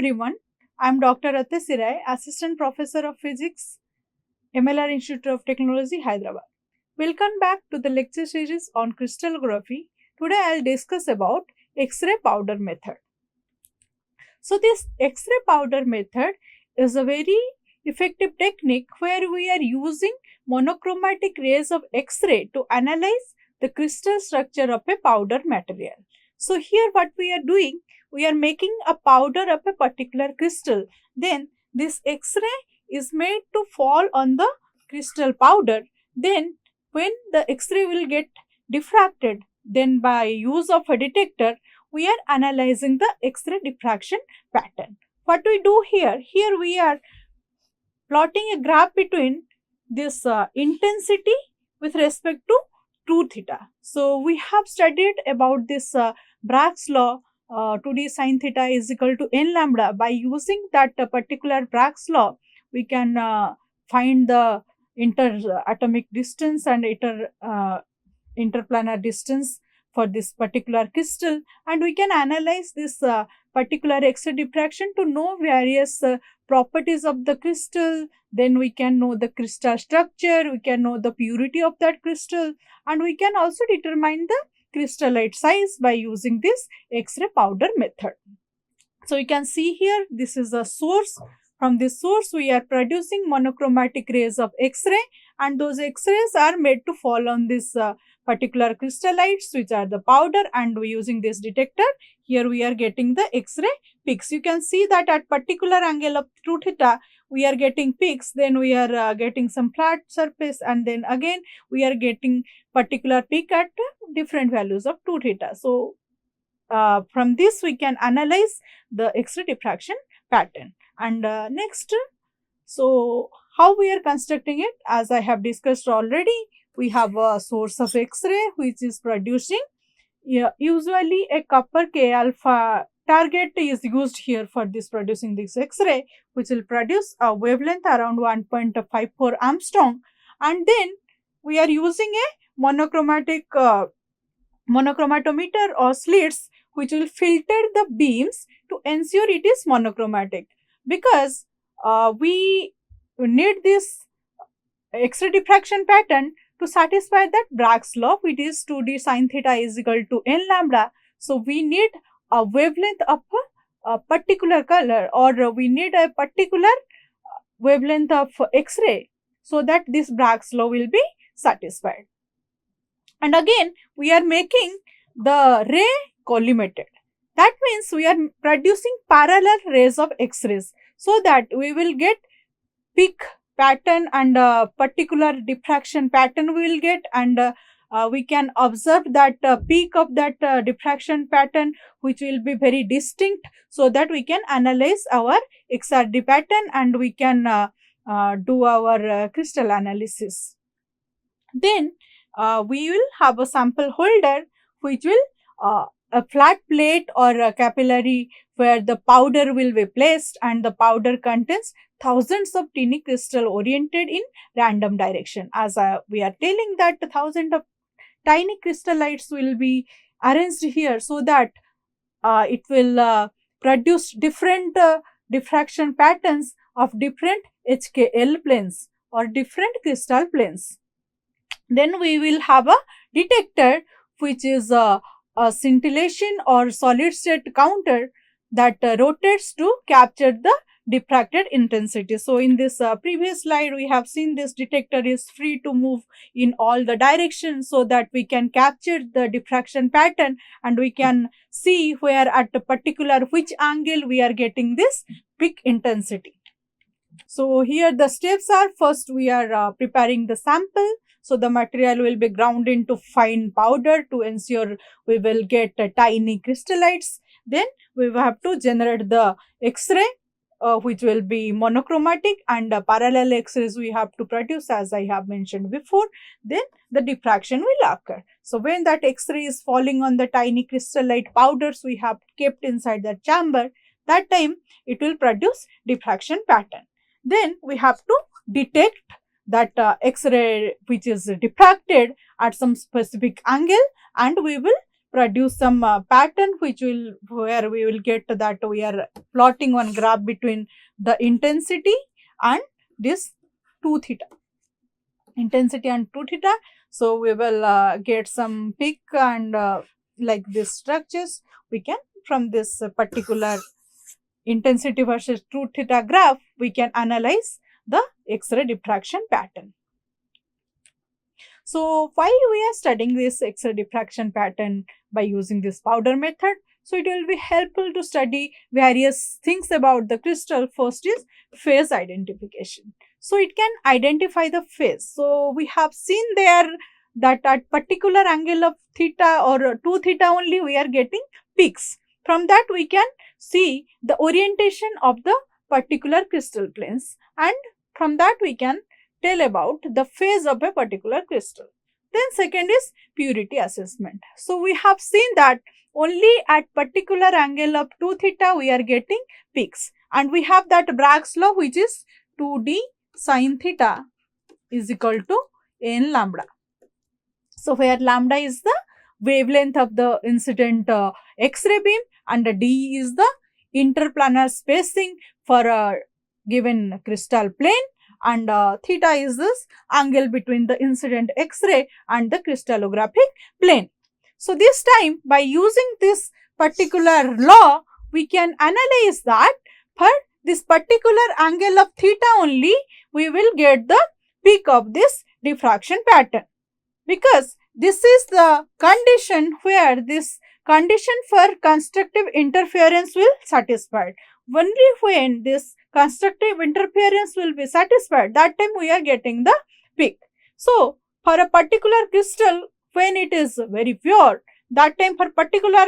everyone. I am Dr. Atte Sirai, Assistant Professor of Physics, MLR Institute of Technology, Hyderabad. Welcome back to the lecture series on crystallography. Today I will discuss about X-ray powder method. So this X-ray powder method is a very effective technique where we are using monochromatic rays of X-ray to analyze the crystal structure of a powder material. So here what we are doing, we are making a powder of a particular crystal. Then this X-ray is made to fall on the crystal powder. Then when the X-ray will get diffracted, then by use of a detector, we are analyzing the X-ray diffraction pattern. What we do here? Here we are plotting a graph between this intensity with respect to 2 theta. So we have studied about this Bragg's law, 2d sin theta is equal to n lambda. By using that particular Bragg's law, we can find the interatomic distance and interplanar distance for this particular crystal, and we can analyze this particular X-ray diffraction to know various properties of the crystal. Then we can know the crystal structure, we can know the purity of that crystal, and we can also determine the crystallite size by using this X-ray powder method. So you can see here, this is a source. From this source we are producing monochromatic rays of X-ray, and those X-rays are made to fall on this particular crystallites, which are the powder, and we using this detector. Here we are getting the X-ray peaks. You can see that at particular angle of 2 theta we are getting peaks, then we are getting some flat surface, and then again we are getting particular peak at different values of 2 theta. So from this we can analyze the X-ray diffraction pattern. And next, so how we are constructing it? As I have discussed already, we have a source of X-ray which is producing usually a copper K alpha target is used here for this producing this X-ray, which will produce a wavelength around 1.54 Armstrong, and then we are using a monochromatometer or slits which will filter the beams to ensure it is monochromatic, because we need this X-ray diffraction pattern to satisfy that Bragg's law, which is 2d sin theta is equal to n lambda. So we need a wavelength of a particular color, or we need a particular wavelength of X-ray, so that this Bragg's law will be satisfied. And again we are making the ray collimated. That means we are producing parallel rays of X-rays, so that we will get peak pattern and particular diffraction pattern we will get, and we can observe that peak of that diffraction pattern which will be very distinct, so that we can analyze our XRD pattern and we can do our crystal analysis. Then we will have a sample holder which will a flat plate or a capillary where the powder will be placed, and the powder contains thousands of tiny crystal oriented in random direction. As we are telling that thousands of tiny crystallites will be arranged here, so that it will produce different diffraction patterns of different HKL planes or different crystal planes. Then we will have a detector which is a scintillation or solid state counter that rotates to capture the diffracted intensity. So in this previous slide we have seen this detector is free to move in all the directions, so that we can capture the diffraction pattern and we can see where at a particular which angle we are getting this peak intensity. So here the steps are, first we are preparing the sample. So the material will be ground into fine powder to ensure we will get tiny crystallites. Then we will have to generate the X-ray which will be monochromatic, and parallel X-rays we have to produce, as I have mentioned before. Then the diffraction will occur. So when that X-ray is falling on the tiny crystallite powders we have kept inside the chamber, that time it will produce diffraction pattern. Then we have to detect that X-ray which is diffracted at some specific angle, and we will produce some pattern where we will get that we are plotting one graph between the intensity and this 2 theta. Intensity and 2 theta. So we will get some peak and like this structures. We can from this particular intensity versus 2 theta graph, we can analyze the X-ray diffraction pattern. So while we are studying this X-ray diffraction pattern by using this powder method, so it will be helpful to study various things about the crystal. First is phase identification. So it can identify the phase. So we have seen there that at particular angle of theta or 2 theta only we are getting peaks. From that we can see the orientation of the particular crystal planes, and from that we can tell about the phase of a particular crystal. Then second is purity assessment. So we have seen that only at particular angle of 2 theta we are getting peaks, and we have that Bragg's law, which is 2d sin theta is equal to n lambda. So where lambda is the wavelength of the incident X-ray beam and the d is the interplanar spacing for a given crystal plane, and theta is this angle between the incident X-ray and the crystallographic plane. So this time by using this particular law, we can analyze that for this particular angle of theta only we will get the peak of this diffraction pattern, because this is the condition where this condition for constructive interference will satisfied. Only when this constructive interference will be satisfied, that time we are getting the peak. So for a particular crystal, when it is very pure, that time for particular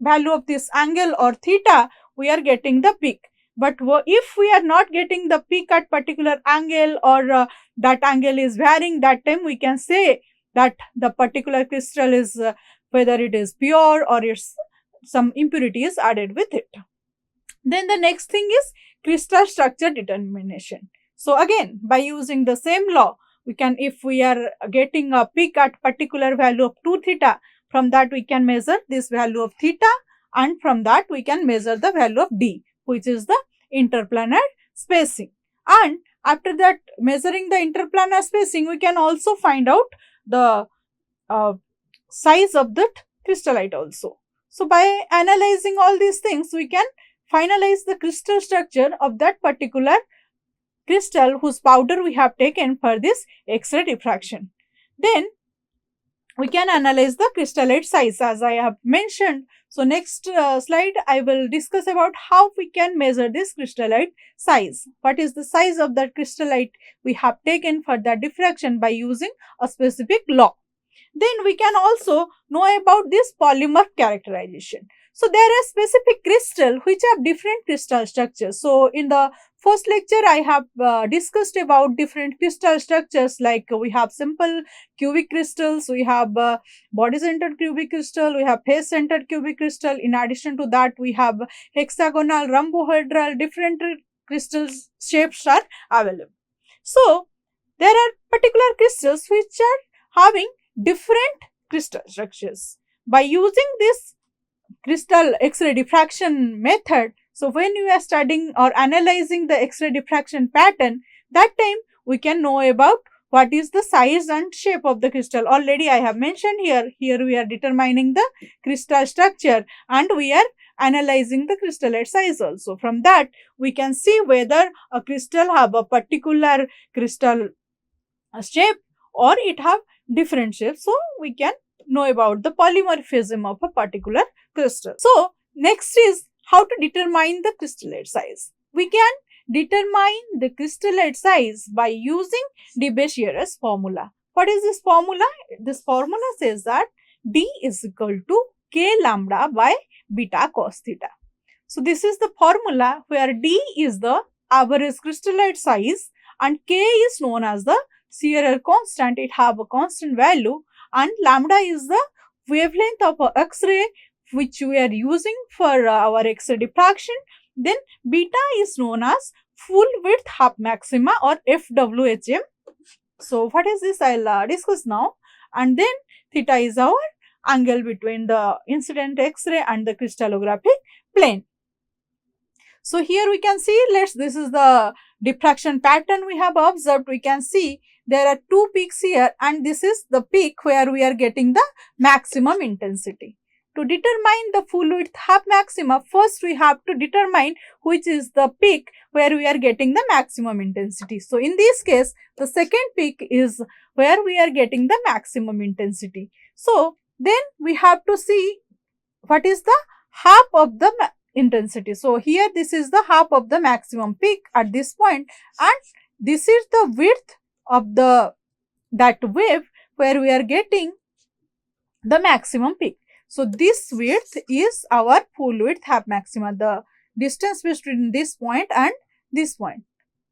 value of this angle or theta, we are getting the peak. But if we are not getting the peak at particular angle, or that angle is varying, that time we can say that the particular crystal is whether it is pure or it's some impurity is added with it. Then the next thing is crystal structure determination. So again, by using the same law, we can, if we are getting a peak at particular value of 2 theta, from that we can measure this value of theta, and from that we can measure the value of d, which is the interplanar spacing. And after that, measuring the interplanar spacing, we can also find out the size of that crystallite also. So by analyzing all these things, we can finalize the crystal structure of that particular crystal whose powder we have taken for this X-ray diffraction. Then we can analyze the crystallite size, as I have mentioned. So next slide I will discuss about how we can measure this crystallite size. What is the size of that crystallite we have taken for that diffraction by using a specific law. Then we can also know about this polymer characterization. So there are specific crystal which have different crystal structures. So in the first lecture I have discussed about different crystal structures, like we have simple cubic crystals, we have body centered cubic crystal, we have face centered cubic crystal. In addition to that, we have hexagonal, rhombohedral, different crystal shapes are available. So there are particular crystals which are having different crystal structures. By using this crystal X-ray diffraction method, so when you are studying or analyzing the X-ray diffraction pattern, that time we can know about what is the size and shape of the crystal. Already I have mentioned here we are determining the crystal structure and we are analyzing the crystallite size also. From that we can see whether a crystal have a particular crystal shape or it have different shapes. So we can know about the polymorphism of a particular crystal. So next is how to determine the crystallite size. We can determine the crystallite size by using Debye-Sierra's formula. What is this formula? This formula says that D is equal to K lambda by beta cos theta. So this is the formula where D is the average crystallite size and K is known as the Sierra constant. It have a constant value, and lambda is the wavelength of a X-ray which we are using for our X-ray diffraction. Then beta is known as full width half maxima or FWHM. So what is this? I'll discuss now. And then theta is our angle between the incident X-ray and the crystallographic plane. So here we can see, this is the diffraction pattern we have observed. We can see there are two peaks here, and this is the peak where we are getting the maximum intensity. To determine the full width half maxima, first we have to determine which is the peak where we are getting the maximum intensity. So in this case, the second peak is where we are getting the maximum intensity. So then we have to see what is the half of the intensity. So here this is the half of the maximum peak at this point, and this is the width of that wave where we are getting the maximum peak. So this width is our full width half maxima, the distance between this point and this point.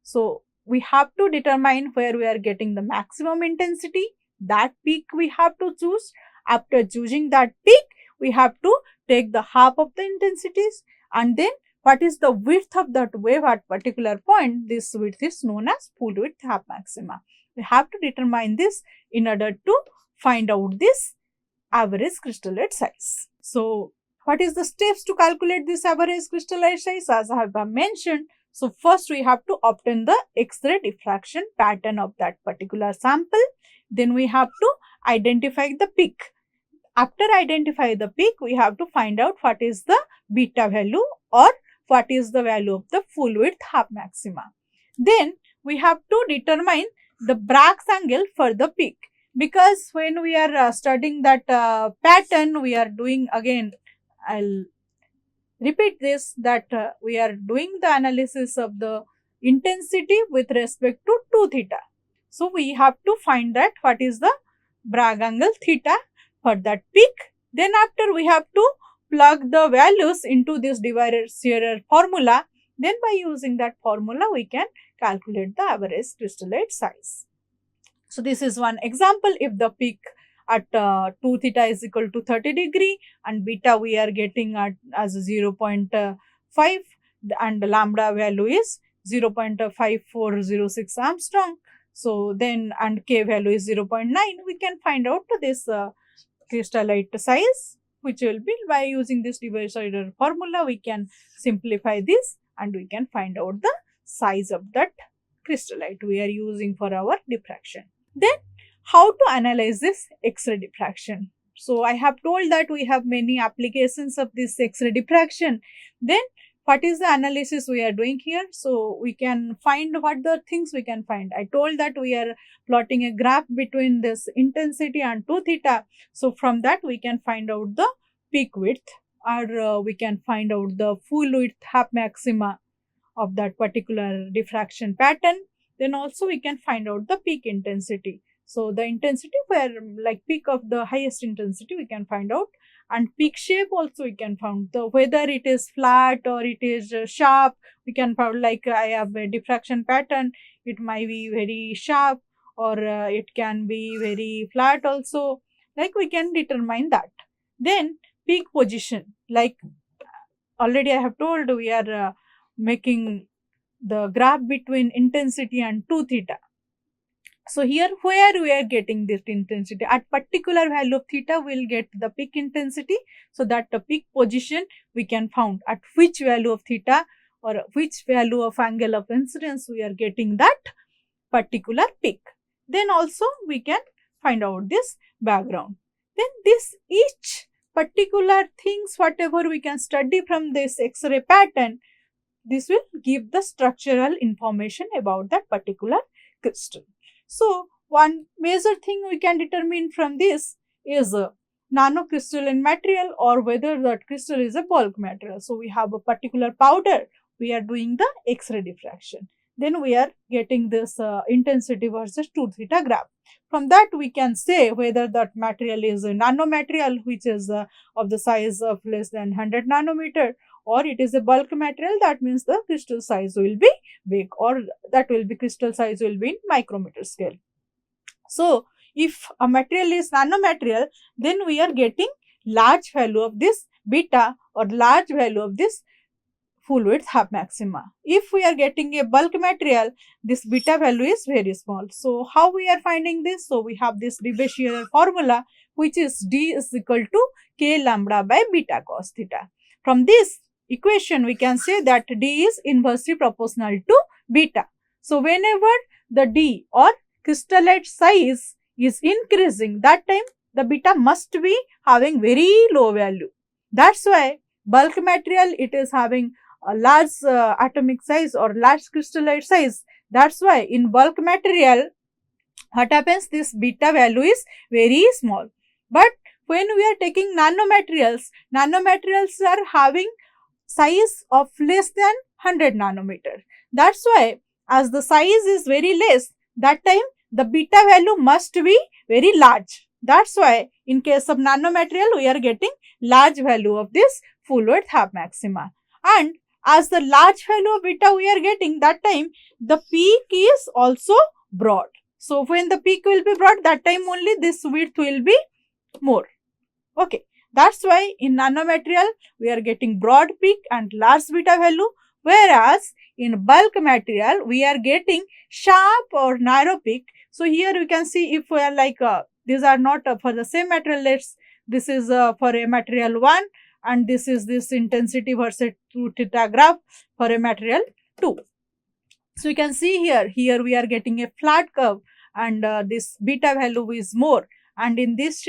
So we have to determine where we are getting the maximum intensity. That peak we have to choose. After choosing that peak, we have to take the half of the intensities, and then what is the width of that wave at particular point. This width is known as full width half maxima. We have to determine this in order to find out this average crystallite size. So what is the steps to calculate this average crystallite size? As I have mentioned, so first we have to obtain the X-ray diffraction pattern of that particular sample. Then we have to identify the peak. After identify the peak, we have to find out what is the beta value or what is the value of the full width half maxima. Then we have to determine the Bragg's angle for the peak, because when we are studying that pattern, we are doing, again I'll repeat this, that we are doing the analysis of the intensity with respect to 2 theta. So we have to find that what is the Bragg angle theta for that peak. Then after we have to plug the values into this Dirac-Serre formula. Then by using that formula, we can calculate the average crystallite size. So this is one example. If the peak at 2 theta is equal to 30 degree and beta we are getting as 0.5 and lambda value is 0.5406 Armstrong. So then, and K value is 0.9, we can find out this crystallite size, which will be by using this Dirac-Serre formula. We can simplify this and we can find out the size of that crystallite we are using for our diffraction. Then how to analyze this X-ray diffraction? So I have told that we have many applications of this X-ray diffraction. Then what is the analysis we are doing here? So we can find what the things we can find. I told that we are plotting a graph between this intensity and 2 theta. So from that we can find out the peak width, or we can find out the full width half maxima of that particular diffraction pattern. Then also we can find out the peak intensity. So the intensity where like peak of the highest intensity we can find out, and peak shape also we can find, the whether it is flat or it is sharp. We can find, like I have a diffraction pattern, it might be very sharp or it can be very flat also, like we can determine that. Then peak position, like already I have told, we are making the graph between intensity and 2 theta. So here where we are getting this intensity, at particular value of theta we will get the peak intensity. So that the peak position we can found at which value of theta or which value of angle of incidence we are getting that particular peak. Then also we can find out this background. Then this each particular things whatever we can study from this X-ray pattern, this will give the structural information about that particular crystal. So one major thing we can determine from this is a nanocrystalline material or whether that crystal is a bulk material. So we have a particular powder, we are doing the X-ray diffraction. Then we are getting this intensity versus 2 theta graph. From that we can say whether that material is a nanomaterial, which is of the size of less than 100 nanometer, or it is a bulk material, that means the crystal size will be big, or that will be crystal size will be in micrometer scale. So if a material is nanomaterial, then we are getting large value of this beta or large value of this full width half maxima. If we are getting a bulk material, this beta value is very small. So how we are finding this? So we have this de formula, which is D is equal to K lambda by beta cos theta. From this equation, we can say that D is inversely proportional to beta. So whenever the D or crystallite size is increasing, that time the beta must be having very low value. That's why bulk material, it is having a large atomic size or large crystallite size. That's why in bulk material, what happens, this beta value is very small. But when we are taking nanomaterials are having size of less than 100 nanometer. That's why as the size is very less, that time the beta value must be very large. That's why in case of nanomaterial, we are getting large value of this full width half maxima. And as the large value of beta we are getting, that time the peak is also broad. So when the peak will be broad, that time only this width will be more. Okay, that's why in nanomaterial we are getting broad peak and large beta value, whereas in bulk material we are getting sharp or narrow peak. So here we can see, if we are like these are not for the same material, this is for a material 1 and this is this intensity versus 2 theta graph for a material 2. So you can see here we are getting a flat curve and this beta value is more, and in this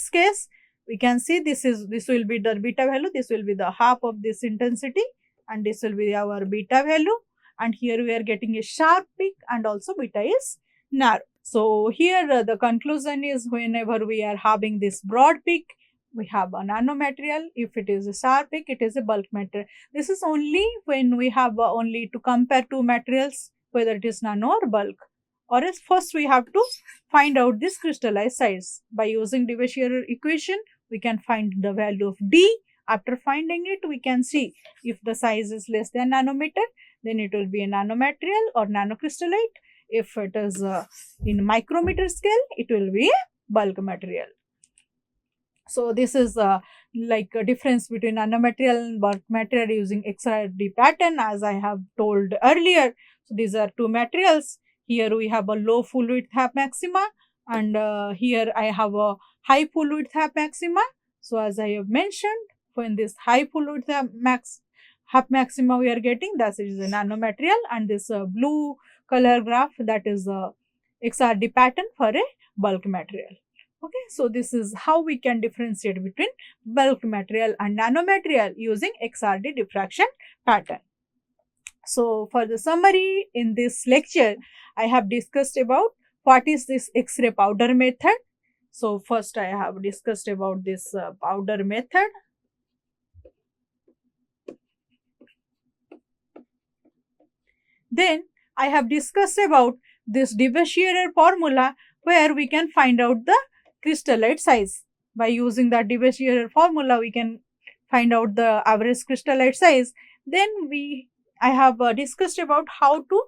case we can see this will be the beta value, this will be the half of this intensity, and this will be our beta value, and here we are getting a sharp peak and also beta is narrow. So here the conclusion is, whenever we are having this broad peak, we have a nanomaterial. If it is a sharp peak, it is a bulk material. This is only when we have only to compare two materials, whether it is nano or bulk. Or else first we have to find out this crystallized size. By using Devashear equation, we can find the value of D. After finding it, we can see if the size is less than nanometer, then it will be a nanomaterial or nanocrystallite. If it is in micrometer scale, it will be a bulk material. So this is like a difference between nanomaterial and bulk material using XRD pattern, as I have told earlier. So these are two materials. Here we have a low full width half maxima, and here I have a high full width half maxima. So as I have mentioned, when this high full width half maxima we are getting, that is a nanomaterial, and this blue color graph, that is a XRD pattern for a bulk material. Okay, so this is how we can differentiate between bulk material and nanomaterial using XRD diffraction pattern. So for the summary in this lecture, I have discussed about what is this X-ray powder method. So first I have discussed about this powder method. Then I have discussed about this Devashear formula, where we can find out the crystallite size. By using that Devashear formula, we can find out the average crystallite size. Then I have discussed about how to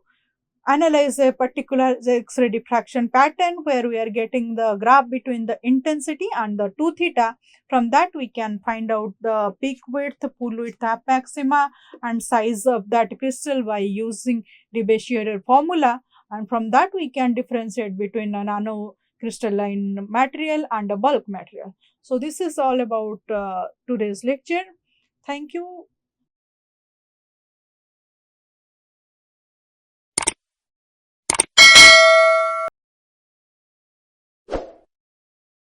analyze a particular X-ray diffraction pattern, where we are getting the graph between the intensity and the 2 theta. From that we can find out the peak width, full width half maxima and size of that crystal by using Devashear formula, and from that we can differentiate between a nano crystalline material and a bulk material. So this is all about today's lecture. Thank you.